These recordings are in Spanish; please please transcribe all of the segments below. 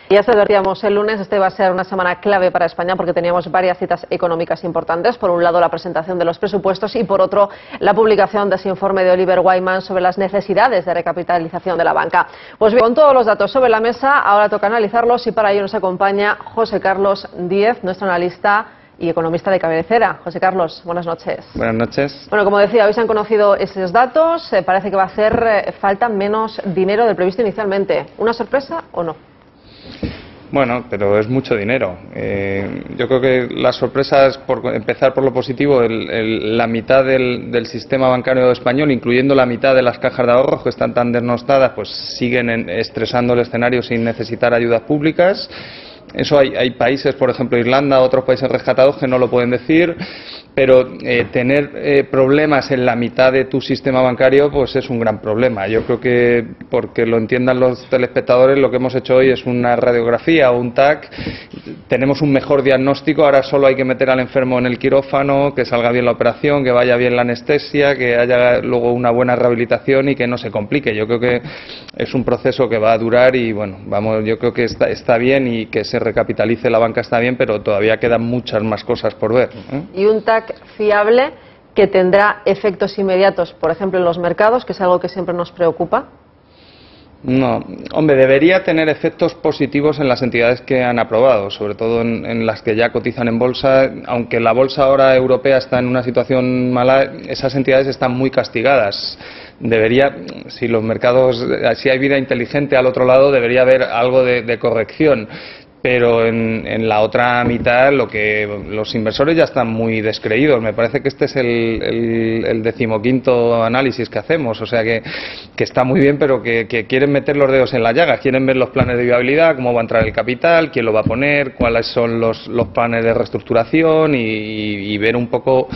Ya se advertíamos el lunes, este va a ser una semana clave para España porque teníamos varias citas económicas importantes. Por un lado, la presentación de los presupuestos y por otro, la publicación de ese informe de Oliver Wyman sobre las necesidades de recapitalización de la banca. Pues bien, con todos los datos sobre la mesa, ahora toca analizarlos y para ello nos acompaña José Carlos Díez, nuestro analista y economista de cabecera. José Carlos, buenas noches. Buenas noches. Bueno, como decía, hoy se han conocido esos datos. Parece que va a hacer falta menos dinero del previsto inicialmente. ¿Una sorpresa o no? Bueno, pero es mucho dinero. Yo creo que la sorpresa es, por empezar por lo positivo, la mitad del sistema bancario español, incluyendo la mitad de las cajas de ahorros que están tan desnostadas, pues siguen estresando el escenario sin necesitar ayudas públicas. Eso hay países, por ejemplo Irlanda, otros países rescatados que no lo pueden decir, pero tener problemas en la mitad de tu sistema bancario pues es un gran problema. Yo creo que, porque lo entiendan los telespectadores, lo que hemos hecho hoy es una radiografía o un TAC. Tenemos un mejor diagnóstico, ahora solo hay que meter al enfermo en el quirófano, que salga bien la operación, que vaya bien la anestesia, que haya luego una buena rehabilitación y que no se complique. Yo creo que es un proceso que va a durar y bueno, yo creo que está bien y que se recapitalice la banca está bien, pero todavía quedan muchas más cosas por ver, ¿eh? Y un TAC fiable que tendrá efectos inmediatos, por ejemplo, en los mercados, que es algo que siempre nos preocupa. No, hombre, debería tener efectos positivos en las entidades que han aprobado, sobre todo en las que ya cotizan en bolsa. Aunque la bolsa ahora europea está en una situación mala, esas entidades están muy castigadas. Si los mercados, si hay vida inteligente al otro lado, debería haber algo de corrección. Pero en la otra mitad los inversores ya están muy descreídos. Me parece que este es el 15º análisis que hacemos, o sea que está muy bien, pero que quieren meter los dedos en la llaga, quieren ver los planes de viabilidad, cómo va a entrar el capital, quién lo va a poner, cuáles son los planes de reestructuración y ver un poco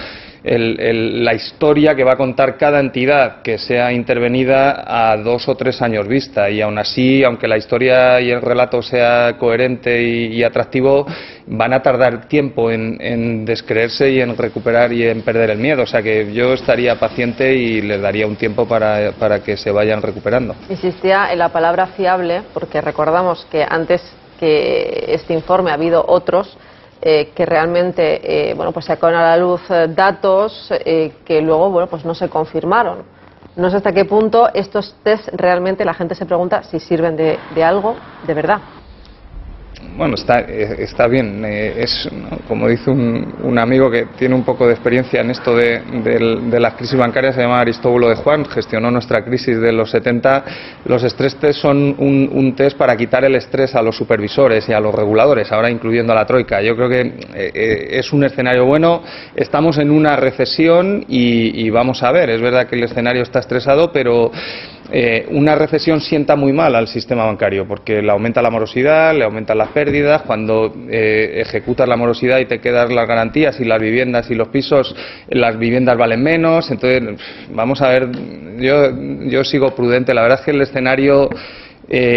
la historia que va a contar cada entidad que sea intervenida a 2 o 3 años vista, y aún así, aunque la historia y el relato sea coherente y atractivo, van a tardar tiempo en descreerse y en recuperar y en perder el miedo. O sea que yo estaría paciente y les daría un tiempo para que se vayan recuperando. Insistía en la palabra fiable porque recordamos que antes que este informe ha habido otros que realmente pues sacaron a la luz datos que luego pues no se confirmaron. No sé hasta qué punto estos test realmente la gente se pregunta si sirven de algo de verdad. Bueno, está bien. ¿No? Como dice un amigo que tiene un poco de experiencia en esto de las crisis bancarias, se llama Aristóbulo de Juan, gestionó nuestra crisis de los 70. Los stress test son un test para quitar el estrés a los supervisores y a los reguladores, ahora incluyendo a la troika. Yo creo que es un escenario bueno. Estamos en una recesión y vamos a ver. Es verdad que el escenario está estresado, pero una recesión sienta muy mal al sistema bancario porque le aumenta la morosidad, le aumentan las pérdidas. Cuando ejecutas la morosidad y te quedas las garantías y las viviendas y los pisos, las viviendas valen menos. Entonces, vamos a ver, yo sigo prudente. La verdad es que el escenario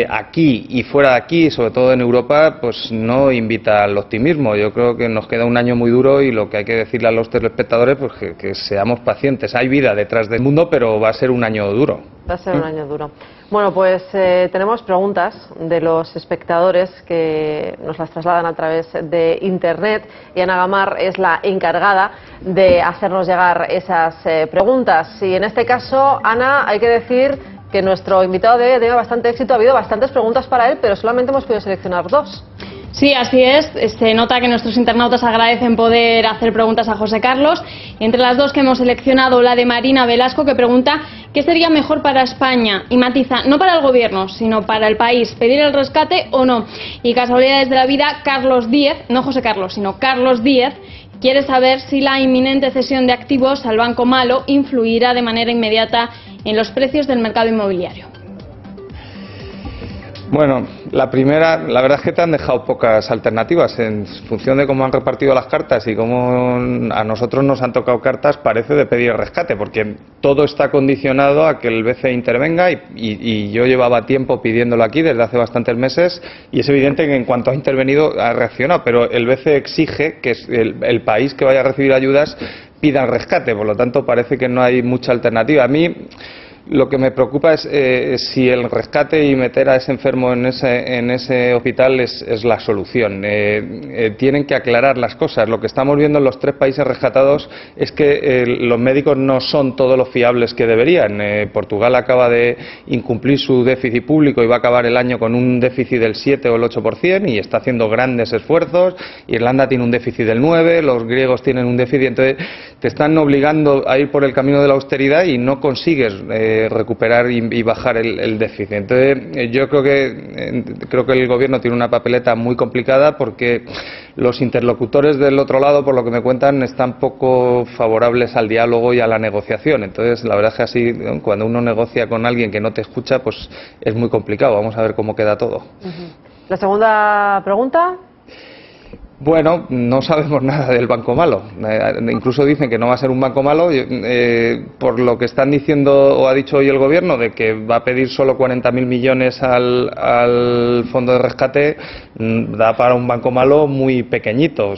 aquí y fuera de aquí, sobre todo en Europa, pues no invita al optimismo. Yo creo que nos queda un año muy duro y lo que hay que decirle a los telespectadores pues que seamos pacientes. Hay vida detrás del mundo, pero va a ser un año duro. Va a ser un año duro. Bueno, pues tenemos preguntas de los espectadores que nos las trasladan a través de Internet y Ana Gamar es la encargada de hacernos llegar esas preguntas. Y en este caso, Ana, hay que decir que nuestro invitado de hoy ha tenido bastante éxito. Ha habido bastantes preguntas para él, pero solamente hemos podido seleccionar 2. Sí, así es. Se nota que nuestros internautas agradecen poder hacer preguntas a José Carlos. Entre las 2 que hemos seleccionado, la de Marina Velasco, que pregunta ¿qué sería mejor para España? Y matiza, no para el gobierno, sino para el país, ¿pedir el rescate o no? Y casualidades de la vida, Carlos Díez, no José Carlos, sino Carlos Díez, quiere saber si la inminente cesión de activos al Banco Malo influirá de manera inmediata en los precios del mercado inmobiliario. Bueno, la primera, la verdad es que te han dejado pocas alternativas. En función de cómo han repartido las cartas y cómo a nosotros nos han tocado cartas, parece de pedir rescate, porque todo está condicionado a que el BCE intervenga y yo llevaba tiempo pidiéndolo aquí desde hace bastantes meses y es evidente que en cuanto ha intervenido ha reaccionado, pero el BCE exige que el país que vaya a recibir ayudas pida el rescate, por lo tanto parece que no hay mucha alternativa. A mí Lo que me preocupa es si el rescate y meter a ese enfermo en rescate y meter a ese enfermo en ese hospital es la solución. Tienen que aclarar las cosas. Lo que estamos viendo en los 3 países rescatados es que los médicos no son todos los fiables que deberían. Portugal acaba de incumplir su déficit público y va a acabar el año con un déficit del 7 o el 8% y está haciendo grandes esfuerzos. Irlanda tiene un déficit del 9%, los griegos tienen un déficit. Entonces te están obligando a ir por el camino de la austeridad y no consigues recuperar y bajar el déficit. Entonces yo creo que el gobierno tiene una papeleta muy complicada porque los interlocutores del otro lado, por lo que me cuentan, están poco favorables al diálogo y a la negociación. Entonces la verdad es que así, cuando uno negocia con alguien que no te escucha, pues es muy complicado. Vamos a ver cómo queda todo. La segunda pregunta. Bueno, no sabemos nada del banco malo. Incluso dicen que no va a ser un banco malo. Por lo que están diciendo o ha dicho hoy el gobierno de que va a pedir solo 40.000 millones al fondo de rescate, da para un banco malo muy pequeñito.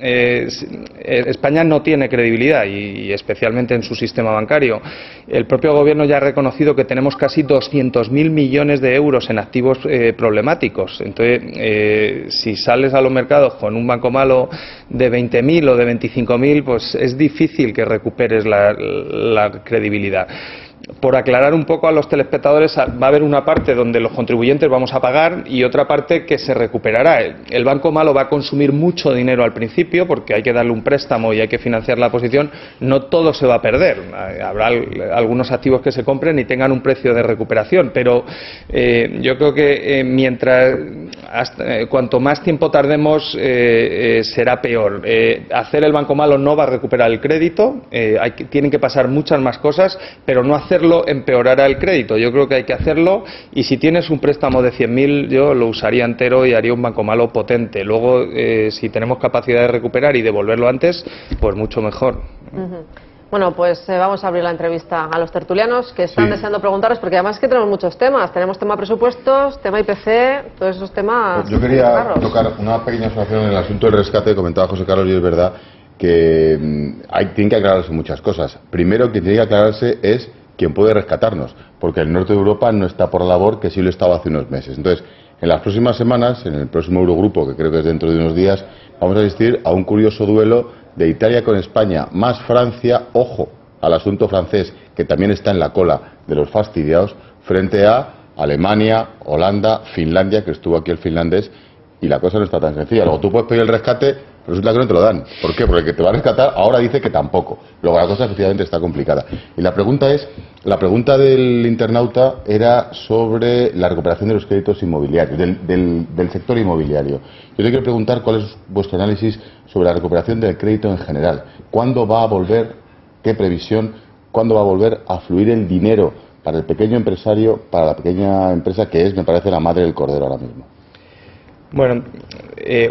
España no tiene credibilidad y especialmente en su sistema bancario. El propio gobierno ya ha reconocido que tenemos casi 200.000 millones de euros en activos problemáticos. Entonces, si sales a los mercados con un banco malo de 20.000 o de 25.000, pues es difícil que recuperes la credibilidad. Por aclarar un poco a los telespectadores, va a haber una parte donde los contribuyentes vamos a pagar y otra parte que se recuperará. El banco malo va a consumir mucho dinero al principio porque hay que darle un préstamo y hay que financiar la posición. No todo se va a perder. Habrá algunos activos que se compren y tengan un precio de recuperación, pero yo creo que cuanto más tiempo tardemos será peor. Hacer el banco malo no va a recuperar el crédito, tienen que pasar muchas más cosas, pero no hacerlo empeorará el crédito. Yo creo que hay que hacerlo y si tienes un préstamo de 100.000 yo lo usaría entero y haría un banco malo potente. Luego, si tenemos capacidad de recuperar y devolverlo antes, pues mucho mejor. Bueno, pues vamos a abrir la entrevista a los tertulianos que están deseando preguntaros, porque además es que tenemos muchos temas. Tenemos tema presupuestos, tema IPC, todos esos temas. Pues yo quería tocar una pequeña observación en el asunto del rescate. Comentaba José Carlos y es verdad que tienen que aclararse muchas cosas. Primero, que tiene que aclararse es quién puede rescatarnos, porque el norte de Europa no está por la labor que sí lo estaba hace unos meses. Entonces, en las próximas semanas, en el próximo Eurogrupo, que creo que es dentro de unos días, vamos a asistir a un curioso duelo de Italia con España, más Francia, ojo al asunto francés, que también está en la cola de los fastidiados, frente a Alemania, Holanda, Finlandia, que estuvo aquí el finlandés, y la cosa no está tan sencilla. Luego tú puedes pedir el rescate, resulta que no te lo dan. ¿Por qué? Porque el que te va a rescatar ahora dice que tampoco. Luego la cosa efectivamente está complicada. Y la pregunta del internauta era sobre la recuperación de los créditos inmobiliarios, del sector inmobiliario. Yo te quiero preguntar cuál es vuestro análisis sobre la recuperación del crédito en general. ¿Cuándo va a volver, qué previsión, cuándo va a volver a fluir el dinero para el pequeño empresario, para la pequeña empresa que es, me parece, la madre del cordero ahora mismo? Bueno,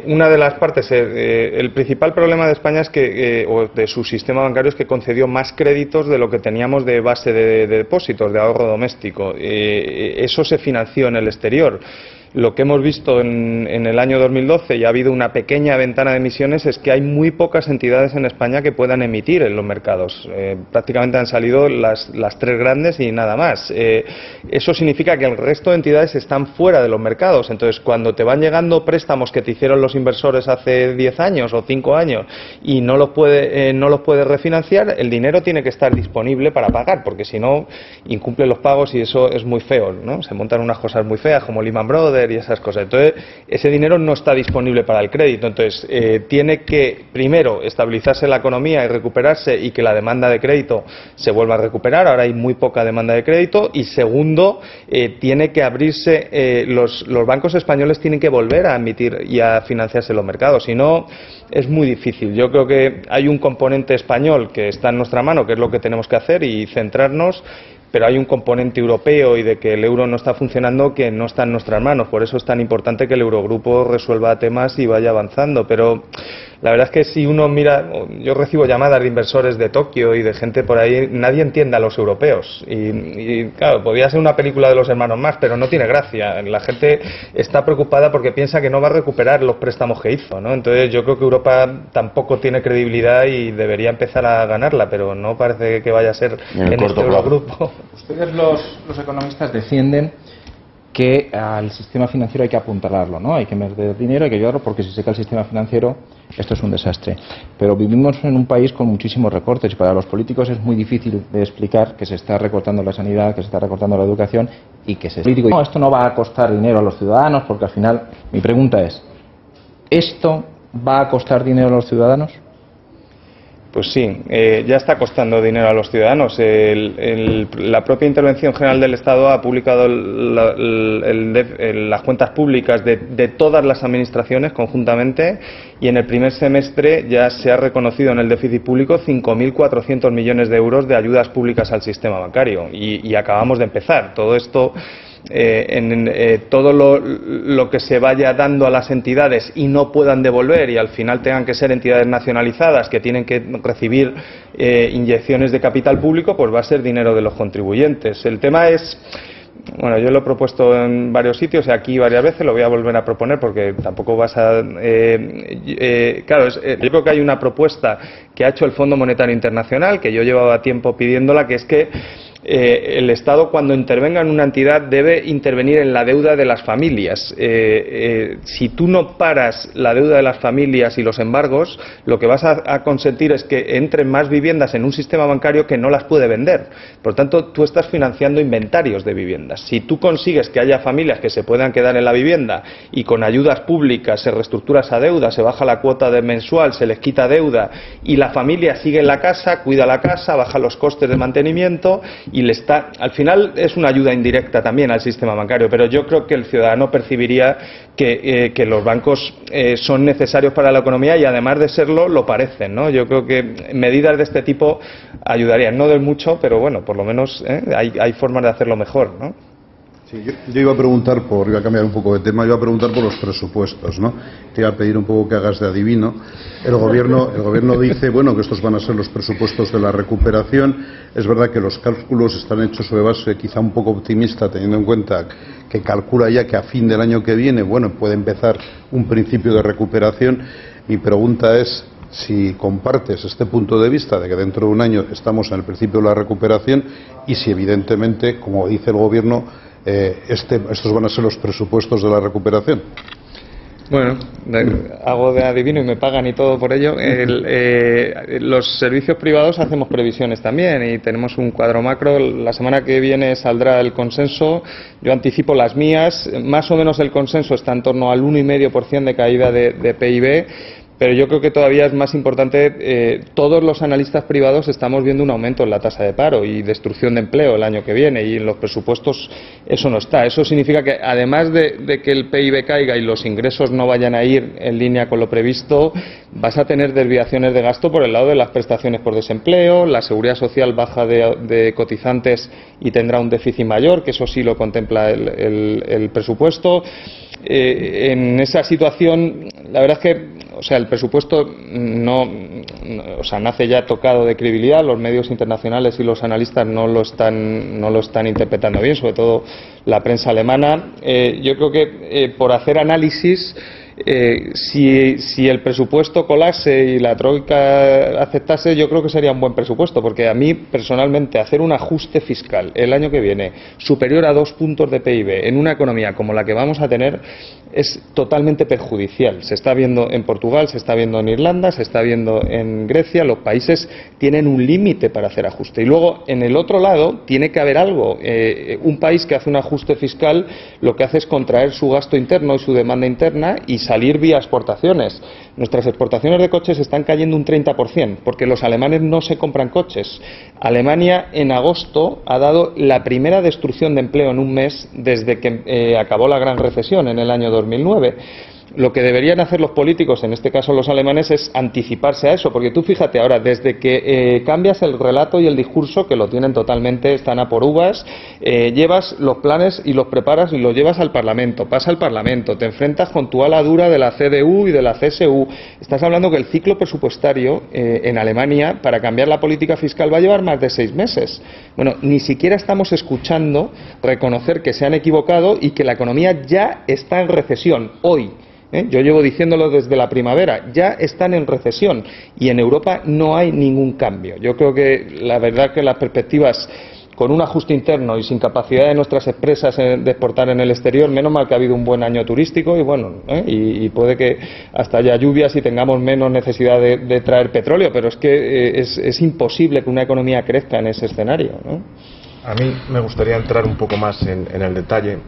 una de las partes, el principal problema de España es que, o de su sistema bancario, es que concedió más créditos de lo que teníamos de base de depósitos, de ahorro doméstico. Eso se financió en el exterior. Lo que hemos visto en el año 2012, y ha habido una pequeña ventana de emisiones, es que hay muy pocas entidades en España que puedan emitir en los mercados. Prácticamente han salido las 3 grandes y nada más. Eso significa que el resto de entidades están fuera de los mercados. Entonces, cuando te van llegando préstamos que te hicieron los inversores hace 10 años o 5 años y no los puedes refinanciar, el dinero tiene que estar disponible para pagar, porque si no, incumple los pagos y eso es muy feo, ¿no? Se montan unas cosas muy feas como Lehman Brothers y esas cosas. Entonces, ese dinero no está disponible para el crédito. Entonces, tiene que, primero, estabilizarse la economía y recuperarse y que la demanda de crédito se vuelva a recuperar. Ahora hay muy poca demanda de crédito. Y segundo, tiene que abrirse, los bancos españoles tienen que volver a emitir y a financiarse en los mercados. Si no, es muy difícil. Yo creo que hay un componente español que está en nuestra mano, que es lo que tenemos que hacer y centrarnos, pero hay un componente europeo y de que el euro no está funcionando que no está en nuestras manos. Por eso es tan importante que el Eurogrupo resuelva temas y vaya avanzando. Pero la verdad es que si uno mira, yo recibo llamadas de inversores de Tokio y de gente por ahí, nadie entiende a los europeos. Y claro, podría ser una película de los hermanos Marx, pero no tiene gracia. La gente está preocupada porque piensa que no va a recuperar los préstamos que hizo, ¿no? Entonces yo creo que Europa tampoco tiene credibilidad y debería empezar a ganarla, pero no parece que vaya a ser en este Eurogrupo. Ustedes los economistas defienden que al sistema financiero hay que apuntalarlo, ¿no? Hay que meter dinero, hay que ayudarlo, porque si se cae el sistema financiero, esto es un desastre. Pero vivimos en un país con muchísimos recortes y para los políticos es muy difícil de explicar que se está recortando la sanidad, que se está recortando la educación y que no, esto no va a costar dinero a los ciudadanos, porque al final, mi pregunta es, ¿esto va a costar dinero a los ciudadanos? Pues sí, ya está costando dinero a los ciudadanos. La propia Intervención General del Estado ha publicado las cuentas públicas de todas las administraciones conjuntamente y en el primer semestre ya se ha reconocido en el déficit público 5.400 millones de euros de ayudas públicas al sistema bancario y acabamos de empezar. Todo esto... todo lo que se vaya dando a las entidades y no puedan devolver y al final tengan que ser entidades nacionalizadas que tienen que recibir inyecciones de capital público, pues va a ser dinero de los contribuyentes. El tema es, bueno, yo lo he propuesto en varios sitios y aquí varias veces, lo voy a volver a proponer porque tampoco vas a... claro, yo creo que hay una propuesta que ha hecho el Fondo Monetario Internacional, que yo llevaba tiempo pidiéndola, que es que el Estado, cuando intervenga en una entidad, debe intervenir en la deuda de las familias. Si tú no paras la deuda de las familias y los embargos, lo que vas a consentir es que entren más viviendas en un sistema bancario que no las puede vender. Por tanto, tú estás financiando inventarios de viviendas. Si tú consigues que haya familias que se puedan quedar en la vivienda y con ayudas públicas se reestructura esa deuda, se baja la cuota de mensual, se les quita deuda y la familia sigue en la casa, cuida la casa, baja los costes de mantenimiento y al final es una ayuda indirecta también al sistema bancario, pero yo creo que el ciudadano percibiría que los bancos son necesarios para la economía y además de serlo, lo parecen, ¿no? Yo creo que medidas de este tipo ayudarían, no de mucho, pero bueno, por lo menos hay formas de hacerlo mejor, ¿no? Sí, yo iba a preguntar iba a cambiar un poco de tema, iba a preguntar por los presupuestos, ¿no? Te iba a pedir un poco que hagas de adivino. El gobierno dice, bueno, que estos van a ser los presupuestos de la recuperación. Es verdad que los cálculos están hechos sobre base quizá un poco optimista, teniendo en cuenta que calcula ya que a fin del año que viene, bueno, puede empezar un principio de recuperación. Mi pregunta es si compartes este punto de vista de que dentro de un año estamos en el principio de la recuperación y si evidentemente, como dice el gobierno, estos van a ser los presupuestos de la recuperación. Bueno, hago de adivino y me pagan y todo por ello. Los servicios privados hacemos previsiones también y tenemos un cuadro macro. La semana que viene saldrá el consenso. Yo anticipo las mías. Más o menos el consenso está en torno al 1,5% de caída de PIB. Pero yo creo que todavía es más importante, todos los analistas privados estamos viendo un aumento en la tasa de paro y destrucción de empleo el año que viene y en los presupuestos eso no está. Eso significa que además de que el PIB caiga y los ingresos no vayan a ir en línea con lo previsto, vas a tener desviaciones de gasto por el lado de las prestaciones por desempleo, la seguridad social baja de cotizantes y tendrá un déficit mayor, que eso sí lo contempla el presupuesto. En esa situación, la verdad es que el presupuesto nace ya tocado de credibilidad. Los medios internacionales y los analistas no lo están interpretando bien, sobre todo la prensa alemana. Yo creo que por hacer análisis, si el presupuesto colase y la troika aceptase, yo creo que sería un buen presupuesto, porque a mí personalmente hacer un ajuste fiscal el año que viene superior a 2 puntos de PIB en una economía como la que vamos a tener es totalmente perjudicial. Se está viendo en Portugal, se está viendo en Irlanda, se está viendo en Grecia. Los países tienen un límite para hacer ajuste. Y luego, en el otro lado, tiene que haber algo. Un país que hace un ajuste fiscal lo que hace es contraer su gasto interno y su demanda interna y salir vía exportaciones. Nuestras exportaciones de coches están cayendo un 30%, porque los alemanes no se compran coches. Alemania, en agosto, ha dado la primera destrucción de empleo en un mes desde que acabó la gran recesión en el año 2009. Lo que deberían hacer los políticos, en este caso los alemanes, es anticiparse a eso, porque tú fíjate ahora, desde que cambias el relato y el discurso, que lo tienen totalmente, están a por uvas, llevas los planes y los preparas y los llevas al Parlamento, pasa al Parlamento, te enfrentas con tu ala dura de la CDU y de la CSU. Estás hablando que el ciclo presupuestario en Alemania, para cambiar la política fiscal, va a llevar más de 6 meses. Bueno, ni siquiera estamos escuchando reconocer que se han equivocado y que la economía ya está en recesión, hoy. Yo llevo diciéndolo desde la primavera, ya están en recesión y en Europa no hay ningún cambio. Yo creo que la verdad que las perspectivas, con un ajuste interno y sin capacidad de nuestras empresas de exportar en el exterior, menos mal que ha habido un buen año turístico y bueno, y puede que hasta haya lluvias y tengamos menos necesidad de traer petróleo, pero es que es imposible que una economía crezca en ese escenario, ¿no? A mí me gustaría entrar un poco más en el detalle.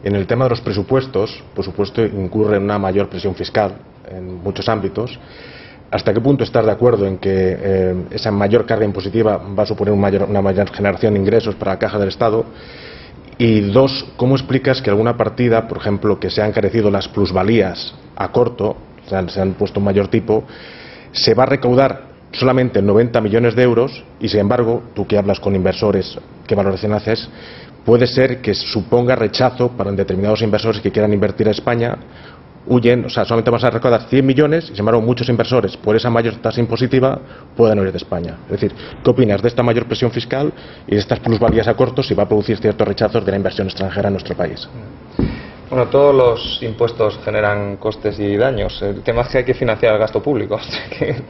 En el tema de los presupuestos, por supuesto, incurre en una mayor presión fiscal en muchos ámbitos. ¿Hasta qué punto estás de acuerdo en que esa mayor carga impositiva va a suponer una mayor generación de ingresos para la caja del Estado? Y dos, ¿cómo explicas que alguna partida, por ejemplo, que se han encarecido las plusvalías a corto, se han puesto un mayor tipo, se va a recaudar solamente 90 millones de euros y, sin embargo, tú que hablas con inversores, ¿qué valoración haces? Puede ser que suponga rechazo para determinados inversores que quieran invertir en España, huyen, o sea, solamente vamos a recaudar 100 millones y, sin embargo, muchos inversores, por esa mayor tasa impositiva, pueden huir de España. Es decir, ¿qué opinas de esta mayor presión fiscal y de estas plusvalías a corto si va a producir ciertos rechazos de la inversión extranjera en nuestro país? Bueno, todos los impuestos generan costes y daños. El tema es que hay que financiar el gasto público.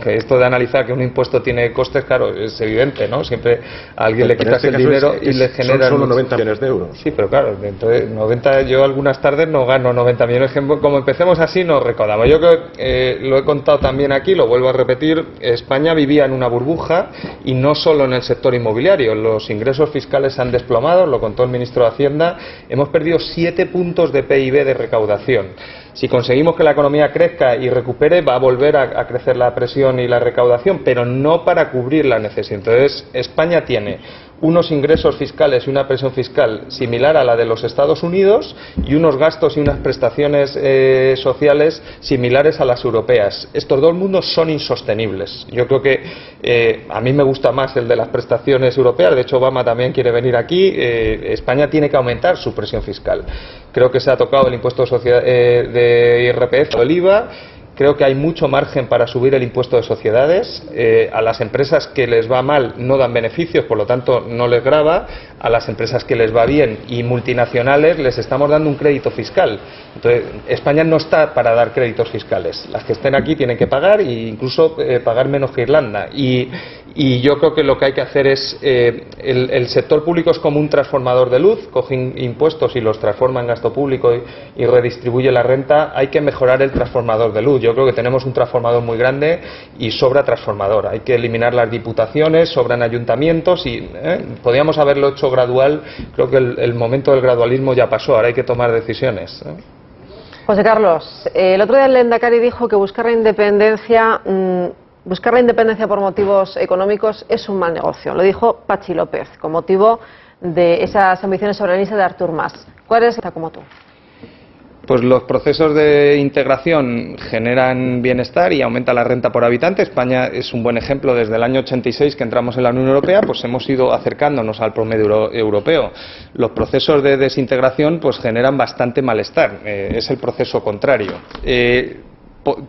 que esto de analizar que un impuesto tiene costes, claro, es evidente, ¿no? Siempre a alguien le quitas el dinero y le generas... Son solo 90 millones de euros. Sí, pero claro, entonces 90, yo algunas tardes no gano 90 millones. Como empecemos así, nos recaudamos. Yo creo que lo he contado también aquí, lo vuelvo a repetir, España vivía en una burbuja y no solo en el sector inmobiliario. Los ingresos fiscales se han desplomado, lo contó el ministro de Hacienda. Hemos perdido 7 puntos de PIB de recaudación. Si conseguimos que la economía crezca y recupere, va a volver a crecer la presión y la recaudación, pero no para cubrir la necesidad. Entonces, España tiene unos ingresos fiscales y una presión fiscal similar a la de los Estados Unidos y unos gastos y unas prestaciones sociales similares a las europeas. Estos dos mundos son insostenibles. Yo creo que a mí me gusta más el de las prestaciones europeas. De hecho, Obama también quiere venir aquí. España tiene que aumentar su presión fiscal. Creo que se ha tocado el impuesto de sociedad, de IRPF o el IVA. Creo que hay mucho margen para subir el impuesto de sociedades. A las empresas que les va mal no dan beneficios, por lo tanto no les grava. A las empresas que les va bien y multinacionales les estamos dando un crédito fiscal. Entonces, España no está para dar créditos fiscales. Las que estén aquí tienen que pagar e incluso pagar menos que Irlanda. Y yo creo que lo que hay que hacer es, el sector público es como un transformador de luz, coge impuestos y los transforma en gasto público y redistribuye la renta. Hay que mejorar el transformador de luz. Yo creo que tenemos un transformador muy grande y sobra transformador. Hay que eliminar las diputaciones, sobran ayuntamientos y podríamos haberlo hecho gradual. Creo que el momento del gradualismo ya pasó, ahora hay que tomar decisiones. José Carlos, el otro día el Lehendakari dijo que buscar la independencia por motivos económicos es un mal negocio. Lo dijo Patxi López, con motivo de esas ambiciones soberanistas de Artur Mas. ¿Cuál es esta como tú? Pues los procesos de integración generan bienestar y aumenta la renta por habitante. España es un buen ejemplo. Desde el año 86 que entramos en la Unión Europea, pues hemos ido acercándonos al promedio europeo. Los procesos de desintegración pues generan bastante malestar. Es el proceso contrario.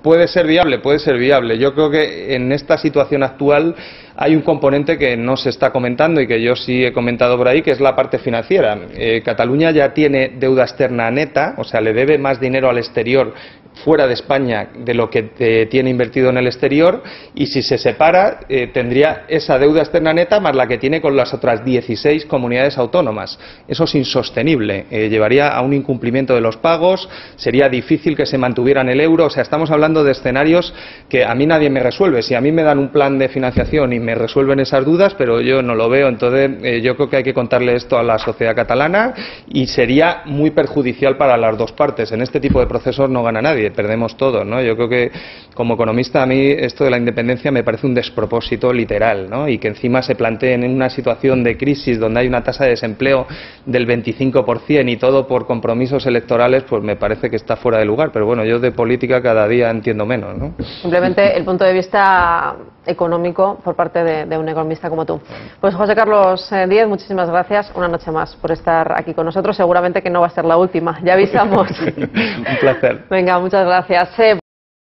Puede ser viable. Yo creo que en esta situación actual hay un componente que no se está comentando y que yo sí he comentado por ahí, que es la parte financiera. Cataluña ya tiene deuda externa neta, o sea, le debe más dinero al exterior fuera de España de lo que tiene invertido en el exterior, y si se separa tendría esa deuda externa neta más la que tiene con las otras 16 comunidades autónomas. Eso es insostenible, llevaría a un incumplimiento de los pagos, sería difícil que se mantuviera en el euro. O sea, estamos hablando de escenarios que a mí nadie me resuelve. Si a mí me dan un plan de financiación y me resuelven esas dudas, pero yo no lo veo. Entonces, yo creo que hay que contarle esto a la sociedad catalana y sería muy perjudicial para las dos partes. En este tipo de procesos no gana nadie, perdemos todos, ¿no? Yo creo que, como economista, a mí esto de la independencia me parece un despropósito literal, ¿no? Y que encima se planteen en una situación de crisis donde hay una tasa de desempleo del 25% y todo por compromisos electorales, pues me parece que está fuera de lugar. Pero bueno, yo de política cada día entiendo menos, ¿no? Simplemente el punto de vista económico por parte de un economista como tú. Pues José Carlos Díez, muchísimas gracias una noche más por estar aquí con nosotros. Seguramente que no va a ser la última, ya avisamos. Un placer. Venga, muchas gracias.